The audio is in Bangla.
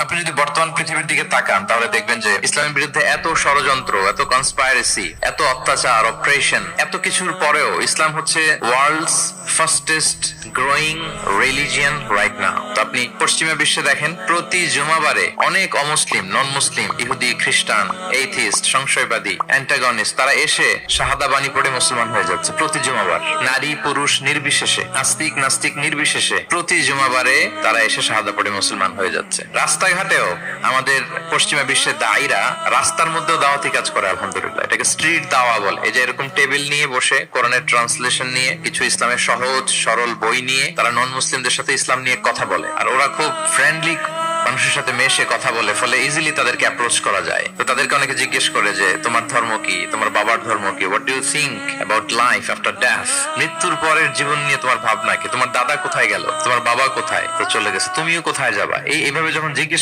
আপনি যদি বর্তমান পৃথিবীর দিকে তাকান তাহলে দেখবেন যে ইসলামের বিরুদ্ধে এত ষড়যন্ত্র, এত কনস্পাইরেসি, এত অত্যাচার, অপারেশন, এত কিছুর পরেও ইসলাম হচ্ছে world's fastest growing religion right now. তো আপনি পশ্চিমা বিশ্বে দেখেন প্রতি জুমাবারে অনেক অমুসলিম, নন মুসলিম, ইহুদি, খ্রিস্টান, এইথিস্ট, সংশয়বাদী, অ্যান্টাগনিস্ট তারা এসে শাহাদা বাণী পড়ে মুসলমান হয়ে যাচ্ছে প্রতি জুমাবার। নারী পুরুষ নির্বিশেষে, আস্তিক নাস্তিক নির্বিশেষে প্রতি জুমাবারে তারা এসে শাহাদা পড়ে মুসলমান হয়ে যাচ্ছে। রাস্তাঘাটেও আমাদের পশ্চিমা বিশ্বের দায়ীরা রাস্তার মধ্যেও দাওয়াতি কাজ করে আলহামদুলিল্লাহ। এটাকে স্ট্রিট দাওয়া বলে। এই যে এরকম টেবিল নিয়ে বসে কোরআনের ট্রান্সলেশন নিয়ে, কিছু ইসলামের সহজ সরল বই নিয়ে তারা নন মুসলিমদের সাথে ইসলাম নিয়ে কথা বলে। আর ওরা খুব ফ্রেন্ডলি মানুষের সাথে মেশে কথা বলে, ফলে ইজিলি তাদেরকে অ্যাপ্রোচ করা যায়। তো তাদেরকে অনেকে জিজ্ঞেস করে যে তোমার ধর্ম কি, তোমার বাবার ধর্ম কি, what do you think about life after death, মৃত্যুর পরের জীবন নিয়ে তোমার ভাবনা কি, তোমার দাদা কোথায় গেল, তোমার বাবা কোথায়, তো চলে গেছে, তুমিও কোথায় যাবা। এইভাবে যখন জিজ্ঞেস